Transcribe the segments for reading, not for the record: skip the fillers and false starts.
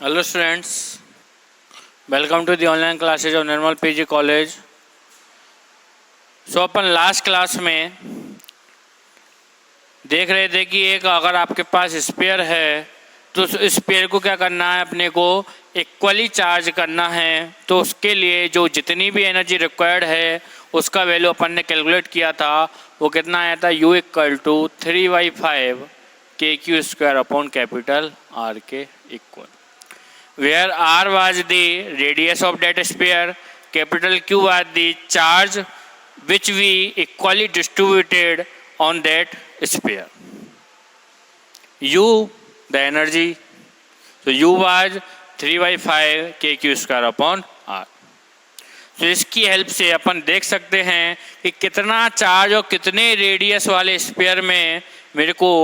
Hello students, welcome to the online classes of Nirmal PG College. Upon last class में देख रहे थे कि एक अगर आपके पास स्पेयर है तो उस स्पेयर को क्या करना है, अपने को इक्वली चार्ज करना है। तो उसके लिए जो जितनी भी एनर्जी रिक्वायर्ड है उसका वैल्यू अपन ने कैलकुलेट किया था, वो कितना आया था, U = 3/5 KQ² upon capital R के equal, where R was the radius of that sphere, capital Q was the charge which we equally distributed on that sphere. U the energy, so U was 3/5 KQ² upon R. तो इसकी help से अपन देख सकते हैं कि कितना charge और कितने रेडियस वाले स्पेयर में मेरे को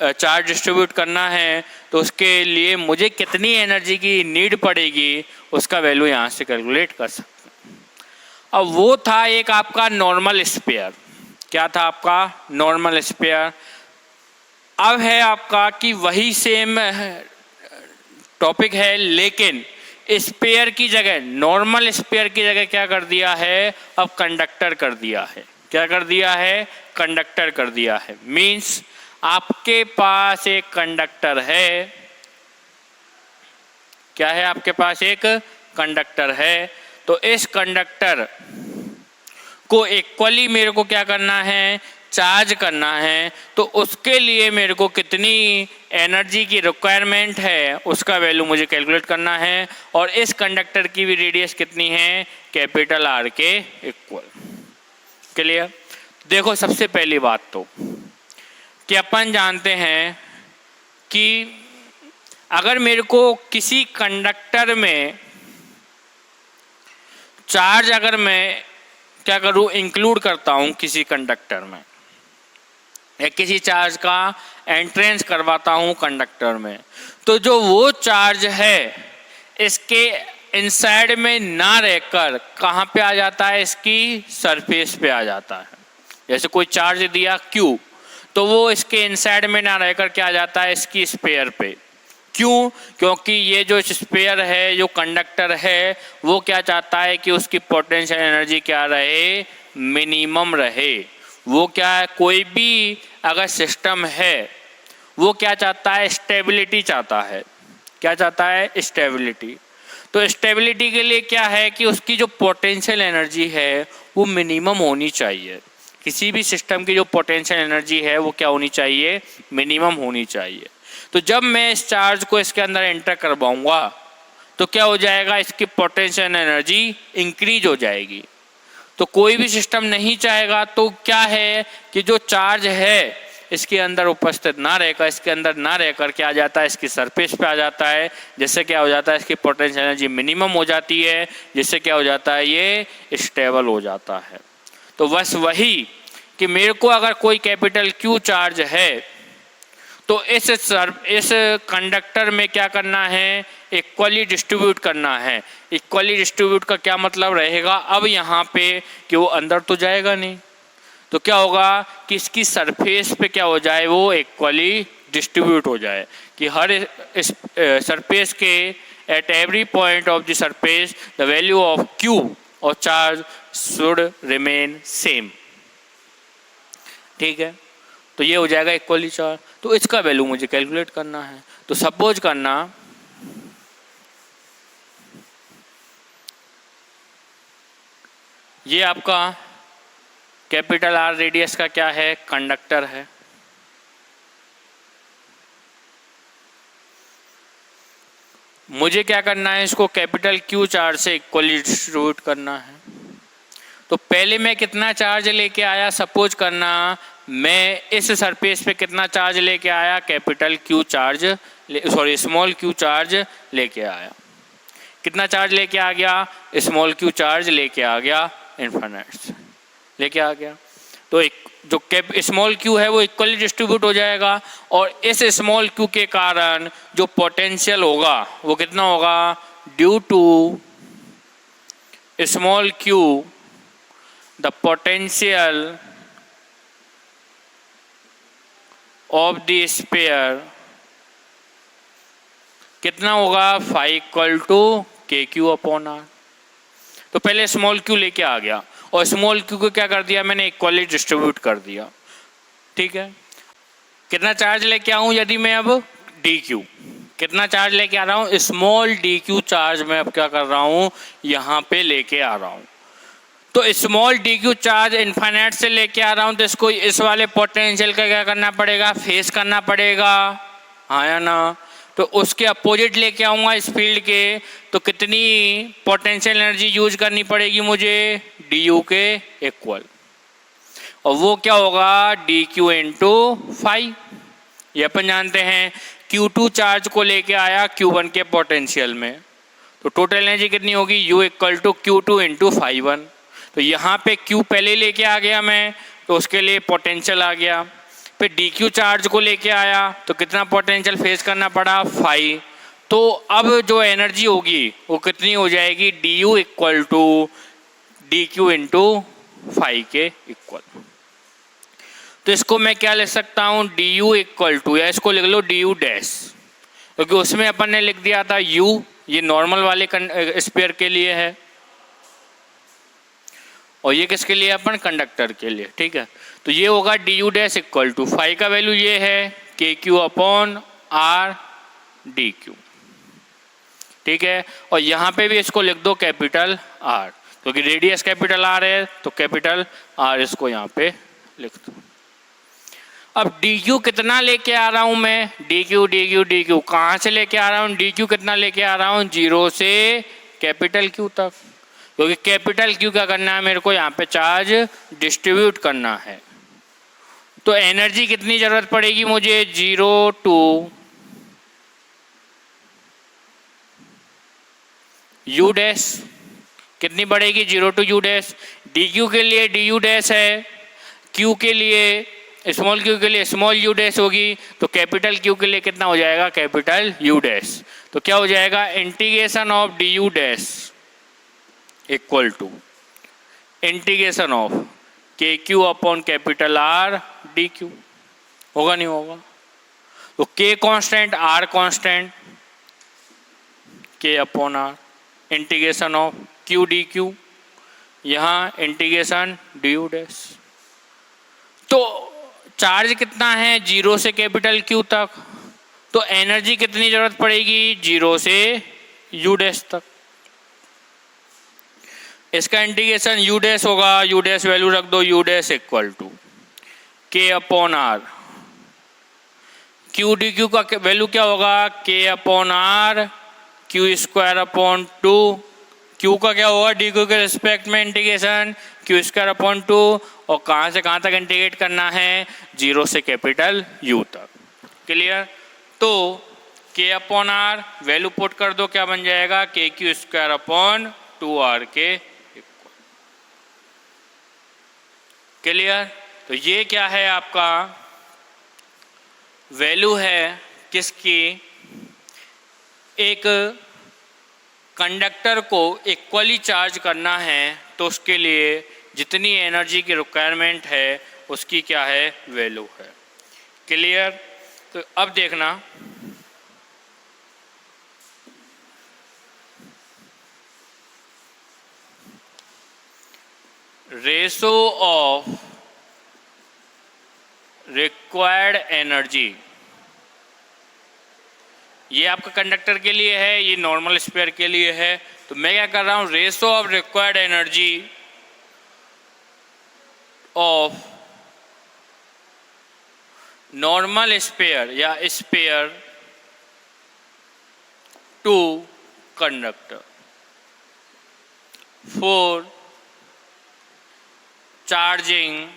चार्ज डिस्ट्रीब्यूट करना है, तो उसके लिए मुझे कितनी एनर्जी की नीड पड़ेगी उसका वैल्यू यहाँ से कैलकुलेट कर सकते हैं। अब वो था एक आपका नॉर्मल स्पेयर। क्या था आपका नॉर्मल स्पेयर। अब है आपका कि वही सेम टॉपिक है, लेकिन स्पेयर की जगह, नॉर्मल स्पेयर की जगह क्या कर दिया है, अब कंडक्टर कर दिया है। क्या कर दिया है, कंडक्टर कर दिया है। मीन्स आपके पास एक कंडक्टर है। क्या है, आपके पास एक कंडक्टर है। तो इस कंडक्टर को इक्वली मेरे को क्या करना है, चार्ज करना है। तो उसके लिए मेरे को कितनी एनर्जी की रिक्वायरमेंट है उसका वैल्यू मुझे कैलकुलेट करना है। और इस कंडक्टर की भी रेडियस कितनी है, कैपिटल R के इक्वल। क्लियर। देखो सबसे पहली बात तो कि अपन जानते हैं कि अगर मेरे को किसी कंडक्टर में चार्ज अगर मैं क्या करूं, इंक्लूड करता हूं किसी कंडक्टर में, या किसी चार्ज का एंट्रेंस करवाता हूं कंडक्टर में, तो जो वो चार्ज है इसके इनसाइड में ना रहकर कहाँ पे आ जाता है, इसकी सरफेस पे आ जाता है। जैसे कोई चार्ज दिया Q, तो वो इसके इनसाइड में ना रहकर क्या आ जाता है, इसकी स्पेयर पे। क्यों, क्योंकि ये जो स्पेयर है, जो कंडक्टर है, वो क्या चाहता है कि उसकी पोटेंशियल एनर्जी क्या रहे, मिनिमम रहे। वो क्या है, कोई भी अगर सिस्टम है वो क्या चाहता है, स्टेबिलिटी चाहता है। क्या चाहता है, स्टेबिलिटी। तो स्टेबिलिटी के लिए क्या है कि उसकी जो पोटेंशियल एनर्जी है वो मिनिमम होनी चाहिए। किसी भी सिस्टम की जो पोटेंशियल एनर्जी है वो क्या होनी चाहिए, मिनिमम होनी चाहिए। तो जब मैं इस चार्ज को इसके अंदर एंटर करवाऊंगा तो क्या हो जाएगा, इसकी पोटेंशियल एनर्जी इंक्रीज हो जाएगी। तो कोई भी सिस्टम नहीं चाहेगा तो क्या है कि जो चार्ज है इसके अंदर उपस्थित ना रहकर, इसके अंदर ना रहकर क्या आ जाता है, इसकी सरफेस पे आ जाता है। जिससे क्या हो जाता है, इसकी पोटेंशियल एनर्जी मिनिमम हो जाती है, जिससे क्या हो जाता है, ये स्टेबल हो जाता है। तो बस वही कि मेरे को अगर कोई कैपिटल Q चार्ज है तो इस कंडक्टर में क्या करना है, इक्वली डिस्ट्रीब्यूट करना है। इक्वली डिस्ट्रीब्यूट का क्या मतलब रहेगा, अब यहाँ पे कि वो अंदर तो जाएगा नहीं, तो क्या होगा कि इसकी सरफेस पे क्या हो जाए, वो इक्वली डिस्ट्रीब्यूट हो जाए। कि हर इस सरफेस के at every point of the surface the value of Q और चार्ज शुड रिमेन सेम। ठीक है, तो ये हो जाएगा इक्वली चार्ज। तो इसका वैल्यू मुझे कैलकुलेट करना है। तो सपोज करना ये आपका कैपिटल R रेडियस का क्या है, कंडक्टर है। मुझे क्या करना है, इसको कैपिटल Q चार्ज से इक्वली डिस्ट्रीब्यूट करना है। तो पहले मैं कितना चार्ज लेके आया, सपोज करना मैं इस सरफेस पे कितना चार्ज लेके आया, capital Q charge, small q charge लेके आया। कितना चार्ज लेके आ गया, स्मॉल q चार्ज लेके आ गया, इन्फिनिट लेके आ गया। तो एक जो स्मॉल q है वो इक्वली डिस्ट्रीब्यूट हो जाएगा। और इस स्मॉल q के कारण जो पोटेंशियल होगा वो कितना होगा, due to small q the potential of the sphere कितना होगा, phi equal to k Q upon r. तो पहले स्मॉल क्यू लेके आ गया और स्मॉल क्यू को क्या कर दिया मैंने, इक्वली डिस्ट्रीब्यूट कर दिया। ठीक है, कितना चार्ज लेके आऊं यदि मैं अब डी क्यू, कितना चार्ज लेके आ रहा हूं, स्मॉल डी क्यू चार्ज मैं अब क्या कर रहा हूं, यहां पे लेके आ रहा हूं। तो small D Q charge infinite से लेके आ रहा हूं, तो इसको इस वाले पोटेंशियल का क्या करना पड़ेगा, फेस करना पड़ेगा, हाँ या ना। तो उसके अपोजिट लेके आऊंगा इस फील्ड के, तो कितनी पोटेंशियल एनर्जी यूज करनी पड़ेगी मुझे, डी यू के इक्वल, और वो क्या होगा, डी क्यू इंटू फाइव। ये अपन जानते हैं Q2 चार्ज को लेके आया Q1 के पोटेंशियल में, तो टोटल एनर्जी कितनी होगी, U equal to Q2 into five one. तो यहाँ पे Q पहले लेके आ गया मैं, तो उसके लिए पोटेंशियल आ गया। फिर DQ चार्ज को लेके आया तो कितना पोटेंशियल फेस करना पड़ा, 5। तो अब जो एनर्जी होगी वो कितनी हो जाएगी, DU equal to DQ into 5 के इक्वल। तो इसको मैं क्या लिख सकता हूँ, डी यू इक्वल टू, या इसको लिख लो डी यू डैश, क्योंकि उसमें अपन ने लिख दिया था यू, ये नॉर्मल वाले स्फीयर के लिए है और ये किसके लिए, अपन कंडक्टर के लिए। ठीक है, तो ये होगा d you dash equal to, five का वैल्यू ये है k Q upon r D q. ठीक है, और यहाँ पे भी इसको लिख दो कैपिटल आर, क्योंकि रेडियस कैपिटल आर है, तो कैपिटल आर इसको यहाँ पे लिख दो। अब डी क्यू कितना लेके आ रहा हूं मैं, डी क्यू कहाँ से लेके आ रहा हूँ, डी क्यू कितना लेके आ रहा हूँ, 0 से कैपिटल क्यू तक, क्योंकि कैपिटल क्यू क्या करना है मेरे को, यहाँ पे चार्ज डिस्ट्रीब्यूट करना है। तो एनर्जी कितनी जरूरत पड़ेगी मुझे, 0 टू यू डैश, कितनी बढ़ेगी, 0 to u dash. D q के लिए डी यू डैश है, क्यू के लिए स्मॉल क्यू के लिए स्मॉल यू डैश होगी, तो कैपिटल क्यू के लिए कितना हो जाएगा, कैपिटल यू डैश। तो क्या हो जाएगा, integration of D you dash equal to integration of K Q upon capital R D Q. होगा नहीं होगा, तो K constant R constant, K upon R, integration of Q D Q, यहाँ integration D you dash. तो charge कितना है, 0 से capital Q तक, तो एनर्जी कितनी जरूरत पड़ेगी, 0 से यू डैश तक। इसका इंटीग्रेशन यू डैश होगा, यू डैश वैल्यू रख दो, u dash equal to k upon r, q D q का वैल्यू क्या होगा, k upon r q square upon 2, q का क्या होगा, डी क्यू के रिस्पेक्ट में इंटीग्रेशन क्यू स्क्वायर अपॉन 2, और कहाँ से कहाँ तक इंटीग्रेट करना है, 0 से कैपिटल यू तक। क्लियर, तो के अपॉन आर वैल्यू पुट कर दो, क्या बन जाएगा, के क्यू स्क्वायर अपॉन 2r के इक्वल। क्लियर, तो ये क्या है आपका वैल्यू है किसकी, एक कंडक्टर को इक्वली चार्ज करना है तो उसके लिए जितनी एनर्जी की रिक्वायरमेंट है उसकी क्या है, वैल्यू है। क्लियर, तो अब देखना रेशो ऑफ रिक्वायर्ड एनर्जी, ये आपका कंडक्टर के लिए है, ये नॉर्मल स्फीयर के लिए है। तो मैं क्या कर रहा हूं, ratio of required energy of normal sphere या sphere to conductor for charging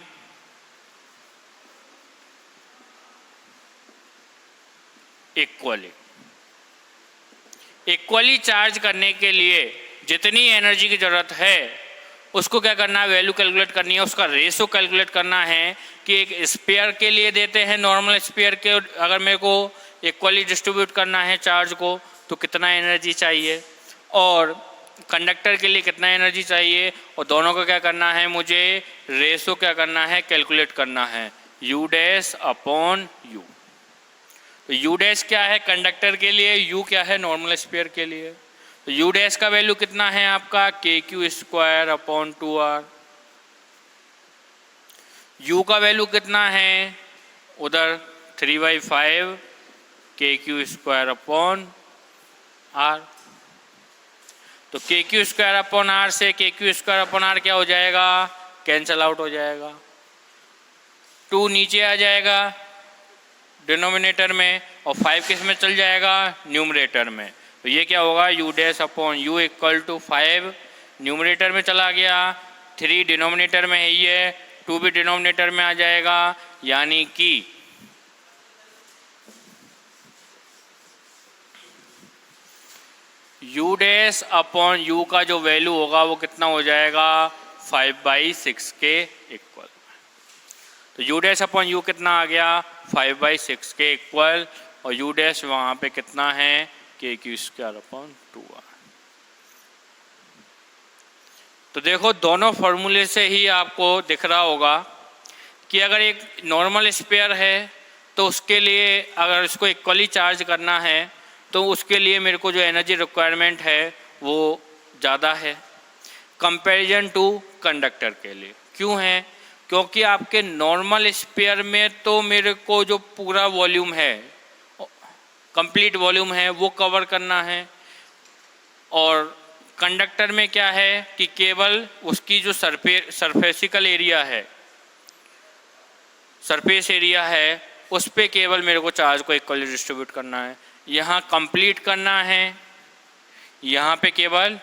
equally charge करने के लिए जितनी एनर्जी की ज़रूरत है उसको क्या करना है, वैल्यू कैलकुलेट करनी है, उसका रेशो कैलकुलेट करना है कि एक स्फीयर के लिए देते हैं, नॉर्मल स्फीयर के अगर मेरे को इक्वली डिस्ट्रीब्यूट करना है चार्ज को तो कितना एनर्जी चाहिए, और कंडक्टर के लिए कितना एनर्जी चाहिए, और दोनों को क्या करना है, मुझे रेशो क्या करना है, कैलकुलेट करना है, यू डैश अपॉन यू। तो यू डैश क्या है कंडक्टर के लिए, यू क्या है नॉर्मल स्फीयर के लिए। तो यू डैश का वैल्यू कितना है आपका के Q square upon 2r। You का वैल्यू कितना है उधर 3/5 के क्यू स्क्वायर अपॉन आर। तो के क्यू स्क्वायर अपॉन आर से के क्यू स्क्वायर अपॉन आर क्या हो जाएगा, कैंसल आउट हो जाएगा। 2 नीचे आ जाएगा डिनोमिनेटर में और 5 किस में चल जाएगा, न्यूमरेटर में। तो ये क्या होगा, u dash upon u equal to 5 numerator में चला गया, 3 डिनोमिनेटर में है, ये 2 भी डिनोमिनेटर में आ जाएगा, यानी कि यू डैश अपॉन यू का जो वैल्यू होगा वो कितना हो जाएगा, 5/6 के इक्वल। तो यू डैश अपॉन यू कितना आ गया, 5/6 के इक्वल, और यू डैश वहाँ पे कितना है, k Q square upon 2r। तो देखो दोनों फॉर्मूले से ही आपको दिख रहा होगा कि अगर एक नॉर्मल स्फीयर है तो उसके लिए अगर इसको इक्वली चार्ज करना है तो उसके लिए मेरे को जो एनर्जी रिक्वायरमेंट है वो ज़्यादा है कंपैरिजन टू कंडक्टर के लिए। क्यों है, क्योंकि आपके नॉर्मल स्फीयर में तो मेरे को जो पूरा वॉल्यूम है, कंप्लीट वॉल्यूम है, वो कवर करना है, और कंडक्टर में क्या है कि केवल उसकी जो सरफेसिकल एरिया है, सरफेस एरिया है, उस पे केवल मेरे को चार्ज को इक्वली डिस्ट्रीब्यूट करना है। यहाँ कंप्लीट करना है, यहाँ पे केवल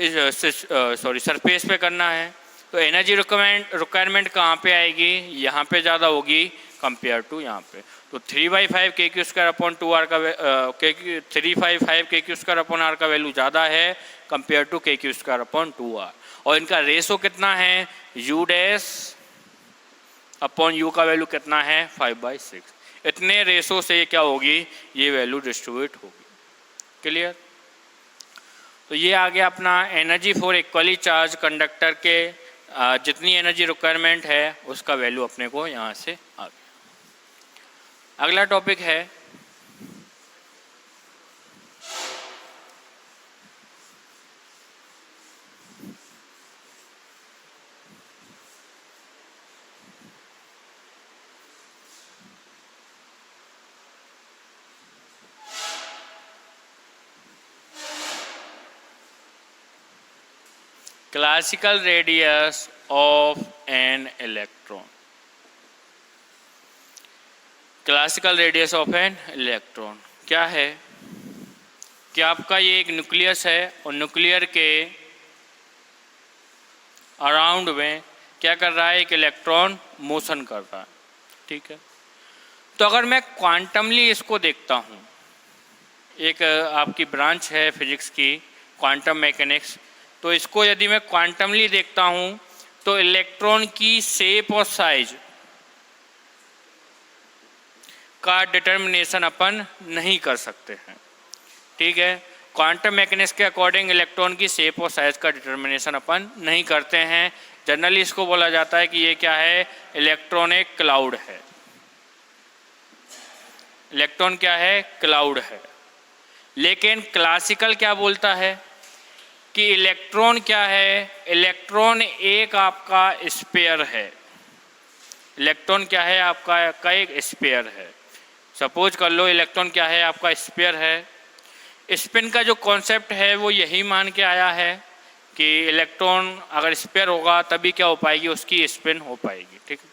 सरफेस पे करना है। तो एनर्जी रिक्वायरमेंट कहाँ पे आएगी, यहाँ पे ज़्यादा होगी कंपेयर टू यहाँ पे। तो 3/5 के क्यू स्क्वायर अपॉन 2r का 3/5 के क्यू स्क्वायर अपॉन r का वैल्यू ज़्यादा है compare to k Q square upon 2r, और इनका रेशो कितना है, यू डैश अपॉन यू का वैल्यू कितना है, 5/6। इतने रेशो से क्या होगी, ये वैल्यू डिस्ट्रीब्यूट होगी। क्लियर। तो ये आ गया अपना energy for equally charge conductor के जितनी एनर्जी रिक्वायरमेंट है उसका वैल्यू अपने को यहाँ से आ गया। अगला टॉपिक है classical radius of an electron. Classical radius of an electron क्या है कि आपका ये एक न्यूक्लियस है और न्यूक्लियर के अराउंड में क्या कर रहा है, एक इलेक्ट्रॉन मोशन कर रहा है। ठीक है। तो अगर मैं क्वांटमली इसको देखता हूँ, एक आपकी ब्रांच है फिजिक्स की क्वांटम मैकेनिक्स, तो इसको यदि मैं क्वांटमली देखता हूँ तो इलेक्ट्रॉन की शेप और साइज का डिटर्मिनेशन अपन नहीं कर सकते हैं। ठीक है। क्वांटम मैकेनिक्स के अकॉर्डिंग इलेक्ट्रॉन की शेप और साइज का डिटर्मिनेशन अपन नहीं करते हैं। जनरली इसको बोला जाता है कि ये क्या है, इलेक्ट्रॉन एक क्लाउड है। इलेक्ट्रॉन क्या है, क्लाउड है। लेकिन क्लासिकल क्या बोलता है कि इलेक्ट्रॉन क्या है, इलेक्ट्रॉन एक आपका स्फीयर है। इलेक्ट्रॉन क्या है, आपका एक स्फीयर है। सपोज कर लो इलेक्ट्रॉन क्या है, आपका स्फीयर है। स्पिन का जो कॉन्सेप्ट है वो यही मान के आया है कि इलेक्ट्रॉन अगर स्फीयर होगा तभी क्या हो पाएगी, उसकी स्पिन हो पाएगी। ठीक है।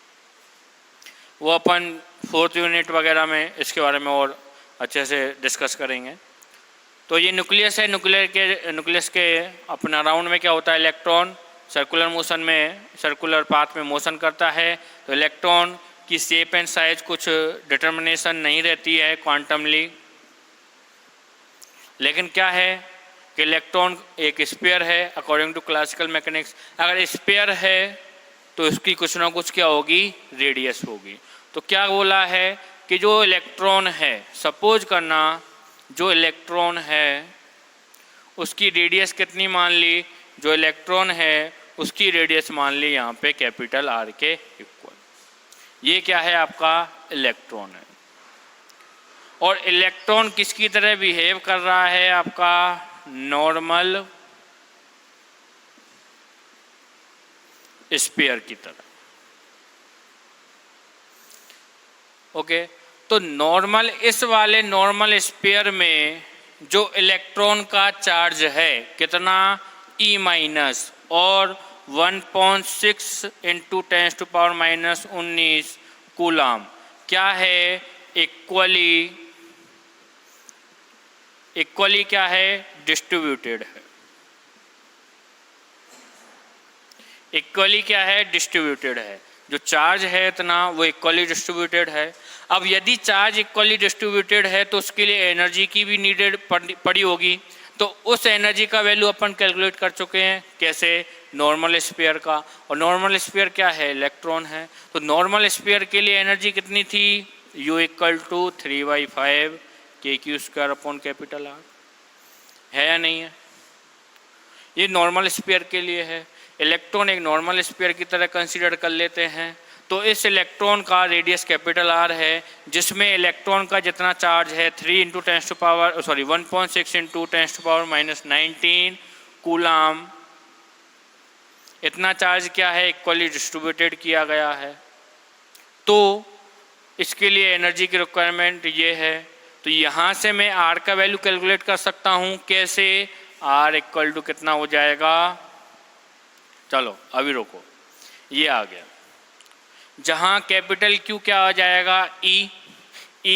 वो अपन 4th यूनिट वगैरह में इसके बारे में और अच्छे से डिस्कस करेंगे। तो ये न्यूक्लियस है, न्यूक्लियस के अपना राउंड में क्या होता है, इलेक्ट्रॉन सर्कुलर मोशन में, सर्कुलर पाथ में मोशन करता है। तो इलेक्ट्रॉन की शेप एंड साइज कुछ डिटर्मिनेशन नहीं रहती है क्वांटमली। लेकिन क्या है कि इलेक्ट्रॉन एक स्फीयर है अकॉर्डिंग टू क्लासिकल मैकेनिक्स। अगर स्फीयर है तो इसकी कुछ ना कुछ क्या होगी, रेडियस होगी। तो क्या बोला है कि जो इलेक्ट्रॉन है, सपोज करना जो इलेक्ट्रॉन है उसकी रेडियस कितनी मान ली, जो इलेक्ट्रॉन है उसकी रेडियस मान ली यहाँ पे कैपिटल R के इक्वल। ये क्या है आपका इलेक्ट्रॉन है। और इलेक्ट्रॉन किसकी तरह बिहेव कर रहा है आपका नॉर्मल स्फीयर की तरह। ओके, तो नॉर्मल इस वाले नॉर्मल स्फीयर में जो इलेक्ट्रॉन का चार्ज है कितना E माइनस और 1.6 इंटू 10⁻⁻19 कूलाम क्या है इक्वली क्या है डिस्ट्रीब्यूटेड है। इक्वली क्या है डिस्ट्रीब्यूटेड है, जो चार्ज है इतना वो इक्वली डिस्ट्रीब्यूटेड है। अब यदि चार्ज इक्वली डिस्ट्रीब्यूटेड है तो उसके लिए एनर्जी की भी नीडेड पड़ी होगी, तो उस एनर्जी का वैल्यू अपन कैलकुलेट कर चुके हैं कैसे नॉर्मल स्फीयर का। और नॉर्मल स्फीयर क्या है इलेक्ट्रॉन है, तो नॉर्मल स्फीयर के लिए एनर्जी कितनी थी U = 3/5 kq²/R है या नहीं है। ये नॉर्मल स्फीयर के लिए है। इलेक्ट्रॉन एक नॉर्मल स्फीयर की तरह कंसीडर कर लेते हैं, तो इस इलेक्ट्रॉन का रेडियस R है, जिसमें इलेक्ट्रॉन का जितना चार्ज है 1.6 इंटू 10⁻⁻19 कूलाम, इतना चार्ज क्या है इक्वली डिस्ट्रीब्यूटेड किया गया है। तो इसके लिए एनर्जी की रिक्वायरमेंट ये है। तो यहाँ से मैं R का वैल्यू कैलकुलेट कर सकता हूँ कैसे, R = कितना हो जाएगा, चलो अभी रुको, ये आ गया। जहाँ Q क्या आ जाएगा E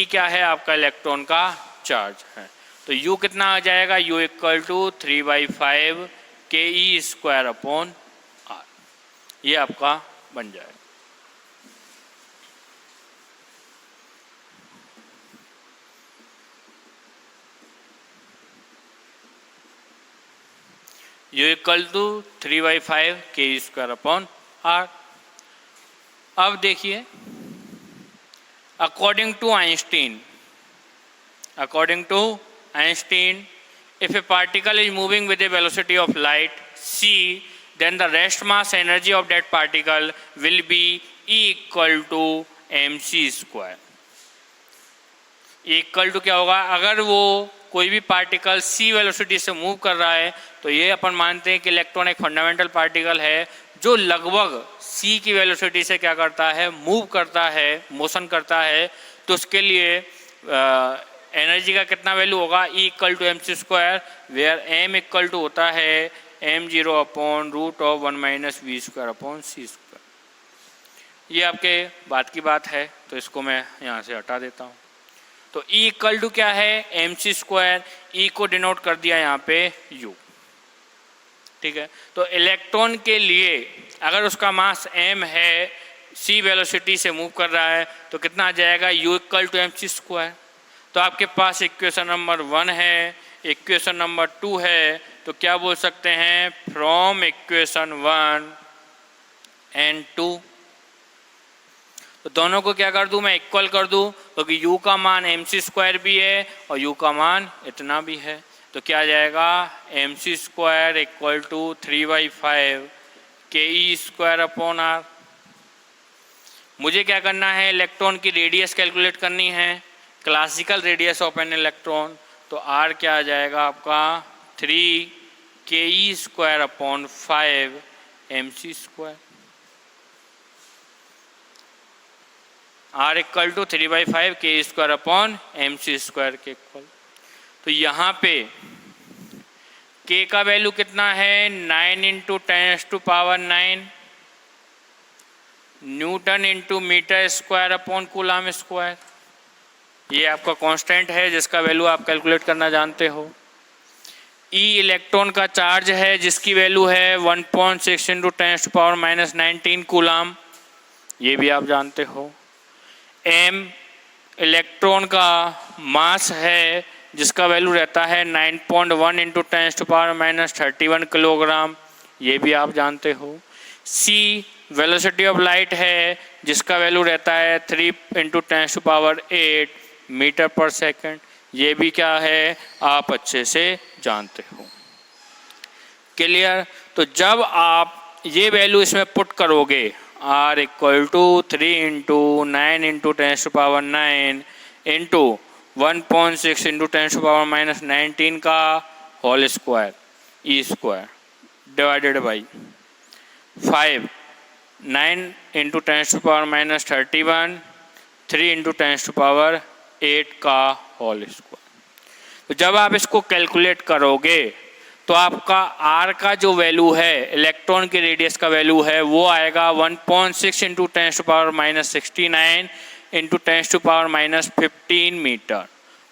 क्या है आपका इलेक्ट्रॉन का चार्ज है, तो U कितना आ जाएगा U = 3/5 ke²/R, ये आपका बन जाएगा। U = 3/5 ke²/R। अब देखिए according to Einstein, if a particle is moving with a velocity of light c, then the rest mass energy of that particle will be E = mc²। Equal to क्या होगा, अगर वो कोई भी पार्टिकल c वेलोसिटी से move कर रहा है तो ये अपन मानते हैं कि इलेक्ट्रॉन एक फंडामेंटल पार्टिकल है जो लगभग c की वेलोसिटी से क्या करता है, मूव करता है, मोशन करता है। तो उसके लिए एनर्जी का कितना वैल्यू होगा, E = mc², वेयर m = होता है m0/√1 - v²/c²। ये आपके बात की बात है, तो इसको मैं यहाँ से हटा देता हूँ। तो E = क्या है mc², E को डिनोट कर दिया यहाँ पे U, ठीक है। तो इलेक्ट्रॉन के लिए अगर उसका मास m है, c वेलोसिटी से मूव कर रहा है, तो कितना आ जाएगा U = mc²। तो आपके पास इक्वेशन नंबर 1 है, इक्वेशन नंबर 2 है, तो क्या बोल सकते हैं, फ्रॉम इक्वेशन 1 एंड 2। तो दोनों को क्या कर दूं, मैं इक्वल कर दूं, क्योंकि तो U का मान mc² भी है और U का मान इतना भी है। तो क्या आ जाएगा mc² = 3/5 ke²/R। मुझे क्या करना है, इलेक्ट्रॉन की रेडियस कैलकुलेट करनी है, classical radius of an electron. तो R क्या आ जाएगा आपका 3 ke²/5 mc²। R = 3/5 ke²/mc² के इक्वल। तो यहाँ पे K का वैल्यू कितना है 9 × 10⁻⁹ न्यूटन × मीटर²/कूलाम²। ये आपका कांस्टेंट है जिसका वैल्यू आप कैलकुलेट करना जानते हो। E इलेक्ट्रॉन का चार्ज है जिसकी वैल्यू है 1.6 × 10⁻⁻19 कूलाम, ये भी आप जानते हो। M इलेक्ट्रॉन का मास है जिसका वैल्यू रहता है 9.1 × 10⁻31 किलोग्राम, ये भी आप जानते हो। C वेलोसिटी ऑफ लाइट है जिसका वैल्यू रहता है 3 × 10⁸ मीटर/सेकंड, ये भी क्या है आप अच्छे से जानते हो। क्लियर। तो जब आप ये वैल्यू इसमें पुट करोगे R equal to 3 into 9 into 10⁻9 into 1.6 into 10⁻−19 का whole square e square divided by 5 9 into 10⁻−31 3 into 10⁸ का होल स्क्वायर। तो जब आप इसको कैलकुलेट करोगे तो आपका आर का जो वैल्यू है, इलेक्ट्रॉन के रेडियस का वैल्यू है, वो आएगा 1.6 into 10⁻−69 into 10⁻−15 metre,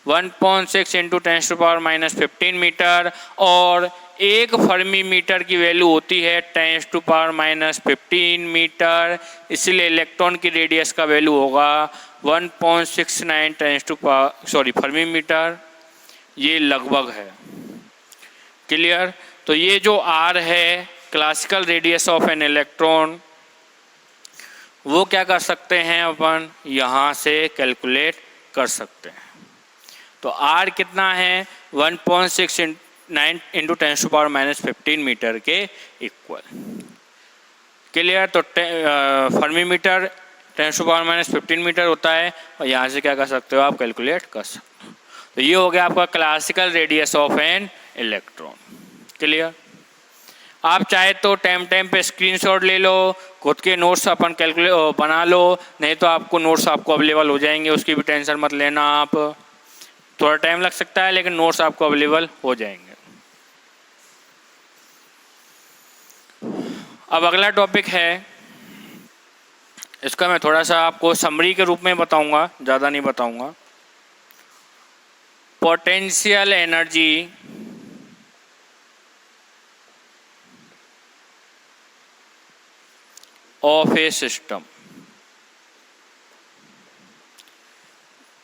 1.6 into 10⁻−15 metre. और एक फर्मी मीटर की वैल्यू होती है 10⁻−15 मीटर, इसलिए इलेक्ट्रॉन की रेडियस का वैल्यू होगा 1.69 फर्मी मीटर। ये लगभग है, क्लियर। तो ये जो आर है classical radius of an electron, वो क्या कर सकते हैं अपन यहाँ से कैलकुलेट कर सकते हैं। तो आर कितना है 1.69 इंटू 10⁻−15 मीटर के इक्वल, क्लियर। तो फर्मी मीटर 10⁻−15 मीटर होता है और यहाँ से क्या कर सकते हो आप कैलकुलेट कर सकते हो। तो ये हो गया आपका classical radius of an electron, clear. आप चाहे तो टाइम पे स्क्रीनशॉट ले लो, खुद के नोट्स अपन कैलकुलेट बना लो, नहीं तो आपको नोट्स आपको अवेलेबल हो जाएंगे, उसकी भी टेंशन मत लेना आप। थोड़ा टाइम लग सकता है लेकिन नोट्स आपको अवेलेबल हो जाएंगे। अब अगला टॉपिक है, इसका मैं थोड़ा सा आपको समरी के रूप में बताऊंगा, ज़्यादा नहीं बताऊंगा। Potential energy of A system.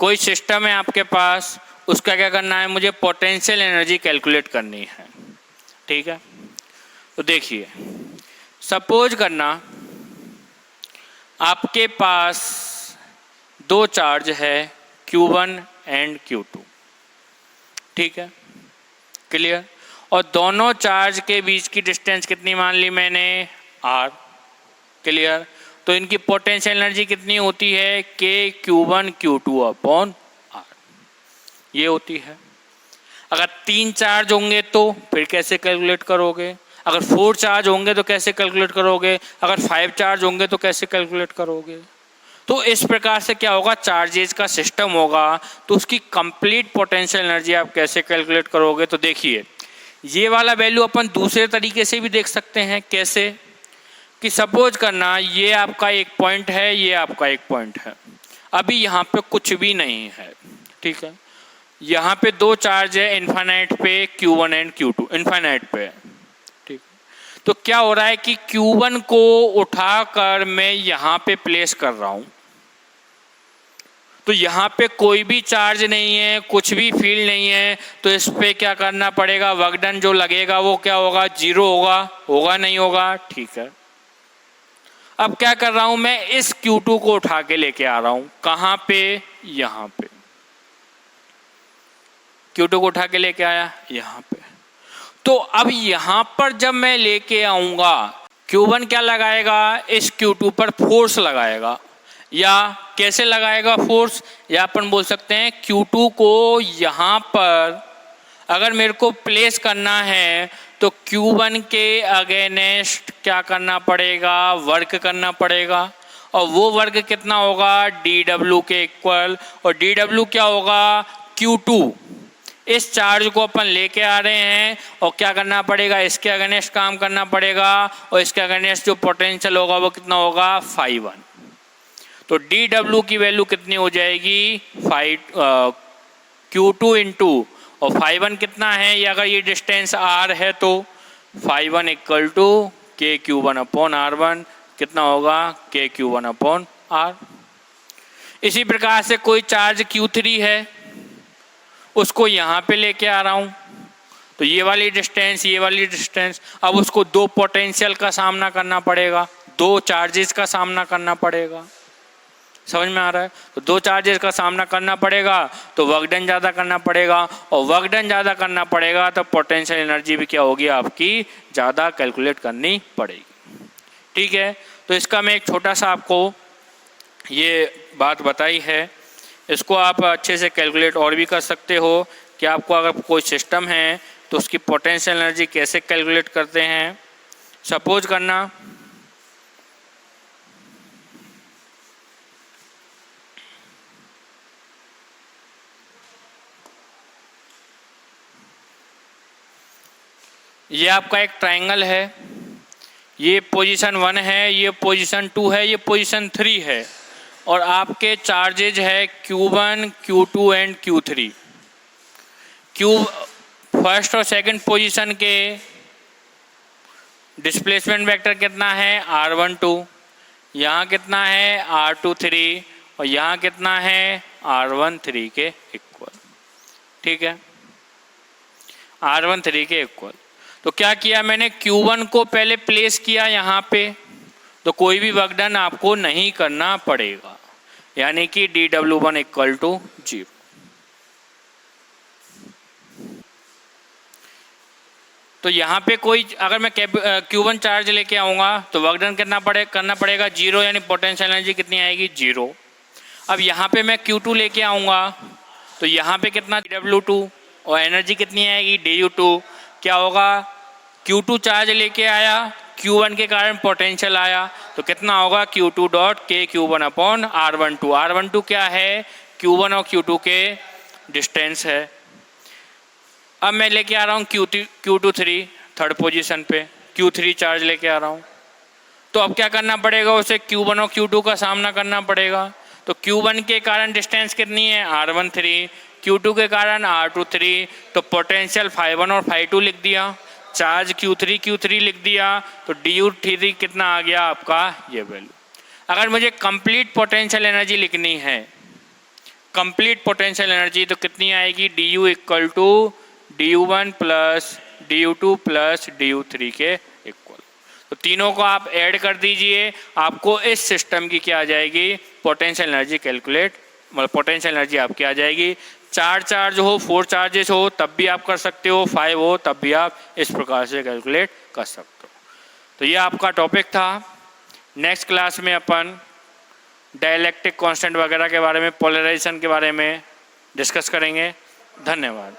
कोई सिस्टम है आपके पास, उसका क्या करना है, मुझे पोटेंशियल एनर्जी कैलकुलेट करनी है, ठीक है। तो देखिए, सपोज करना आपके पास दो चार्ज है Q1 एंड Q2, ठीक है, क्लियर। और दोनों चार्ज के बीच की डिस्टेंस कितनी मान ली मैंने, R, क्लियर। तो इनकी पोटेंशियल एनर्जी कितनी होती है, Q1 Q2 अपॉन R, ये होती है। अगर 3 चार्ज होंगे तो फिर कैसे कैलकुलेट करोगे, अगर 4 चार्ज होंगे तो कैसे कैलकुलेट करोगे, अगर 5 चार्ज होंगे तो कैसे कैलकुलेट करोगे। तो इस प्रकार से क्या होगा, चार्जेस का सिस्टम होगा, तो उसकी कंप्लीट पोटेंशियल एनर्जी आप कैसे कैलकुलेट करोगे। तो देखिए, ये वाला वैल्यू अपन दूसरे तरीके से भी देख सकते हैं। कैसे कि सपोज करना ये आपका एक पॉइंट है, ये आपका एक पॉइंट है, अभी यहाँ पे कुछ भी नहीं है, ठीक है। यहाँ पे दो चार्ज है इन्फाइनाइट पे, Q1 एंड Q2 इन्फाइनाइट पे, ठीक। तो क्या हो रहा है कि Q1 को उठाकर मैं यहाँ पे प्लेस कर रहा हूँ, तो यहाँ पे कोई भी चार्ज नहीं है, कुछ भी फील्ड नहीं है, तो इस पे क्या करना पड़ेगा, वर्क डन जो लगेगा वो क्या होगा, 0 होगा, होगा नहीं होगा, ठीक है। अब क्या कर रहा हूं मैं, इस Q2 को उठा के लेके आ रहा हूं, कहां पे, यहां पे। Q2 को उठा के लेके आया यहां पे। तो अब यहां पर जब मैं लेके आऊंगा, Q1 क्या लगाएगा, इस Q2 पर फोर्स लगाएगा, या कैसे लगाएगा फोर्स, या अपन बोल सकते हैं Q2 को यहां पर अगर मेरे को प्लेस करना है तो Q1 के अगेंस्ट क्या करना पड़ेगा, वर्क करना पड़ेगा। और वो वर्क कितना होगा, dW के इक्वल। और dW क्या होगा, Q2। इस चार्ज को अपन लेके आ रहे हैं और क्या करना पड़ेगा, इसके अगेंस्ट काम करना पड़ेगा, और इसके अगेंस्ट जो पोटेंशियल होगा वो कितना होगा, φ1। तो dW की वैल्यू कितनी हो जाएगी, Q2 इंटू और φ1 कितना है, ये अगर ये डिस्टेंस R है तो φ1 equal to KQ1 upon R1 कितना होगा, KQ1 अपॉन R। इसी प्रकार से कोई चार्ज Q3 है, उसको यहाँ पे लेके आ रहा हूँ, तो ये वाली डिस्टेंस, ये वाली डिस्टेंस, अब उसको दो पोटेंशियल का सामना करना पड़ेगा, दो चार्जेस का सामना करना पड़ेगा। समझ में आ रहा है। तो दो चार्जेस का सामना करना पड़ेगा तो वर्क डन ज़्यादा करना पड़ेगा, और वर्क डन ज़्यादा करना पड़ेगा तो पोटेंशियल एनर्जी भी क्या होगी आपकी, ज़्यादा कैलकुलेट करनी पड़ेगी। ठीक है, तो इसका मैं एक छोटा सा आपको ये बात बताई है, इसको आप अच्छे से कैलकुलेट और भी कर सकते हो कि आपको अगर कोई सिस्टम है तो उसकी पोटेंशियल एनर्जी कैसे कैलकुलेट करते हैं। सपोज करना ये आपका एक ट्रायंगल है, ये पोजीशन 1 है, ये पोजीशन 2 है, ये पोजीशन 3 है, और आपके चार्जेज है Q1, Q2 and Q3। First और सेकंड पोजीशन के डिस्प्लेसमेंट वेक्टर कितना है R12, यहाँ कितना है R23 और यहाँ कितना है R13 के इक्वल। ठीक है, R13 के इक्वल। तो क्या किया मैंने, Q1 को पहले प्लेस किया यहाँ पे, तो कोई भी वर्क डन आपको नहीं करना पड़ेगा, यानी कि dW1 इक्वल टू 0। तो यहाँ पे कोई अगर मैं Q1 चार्ज लेके आऊँगा तो वर्क डन करना पड़ेगा 0, यानी पोटेंशियल एनर्जी कितनी आएगी 0। अब यहाँ पे मैं Q2 लेके आऊँगा तो यहाँ पे कितना dW2 और एनर्जी कितनी आएगी du2। क्या होगा, Q2 चार्ज लेके आया, Q1 के कारण पोटेंशियल आया, तो कितना होगा Q2 डॉट के Q1 अपॉन R12। R12 क्या है, Q1 और Q2 के डिस्टेंस है। अब मैं लेके आ रहा हूँ Q23 थर्ड पोजीशन पे, Q3 चार्ज लेके आ रहा हूँ, तो अब क्या करना पड़ेगा, उसे Q1 और Q2 का सामना करना पड़ेगा। तो Q1 के कारण डिस्टेंस कितनी है R13, Q2 के कारण R23, तो पोटेंशियल φ1 और φ2 लिख दिया, चार्ज Q3 लिख दिया, तो du3 कितना आ गया आपका ये वैल्यू। अगर मुझे कंप्लीट पोटेंशियल एनर्जी लिखनी है, कंप्लीट पोटेंशियल एनर्जी, तो कितनी आएगी du equal to du1 plus du2 plus du3 के इक्वल। तो तीनों को आप ऐड कर दीजिए, आपको इस सिस्टम की क्या आ जाएगी, पोटेंशियल एनर्जी कैलकुलेट, मतलब पोटेंशियल एनर्जी आपकी आ जाएगी। 4 चार्ज हो, 4 चार्जेस हो तब भी आप कर सकते हो, 5 हो तब भी आप इस प्रकार से कैलकुलेट कर सकते हो। तो ये आपका टॉपिक था। नेक्स्ट क्लास में अपन डाइलेक्ट्रिक कांस्टेंट वगैरह के बारे में, पोलराइजेशन के बारे में डिस्कस करेंगे। धन्यवाद।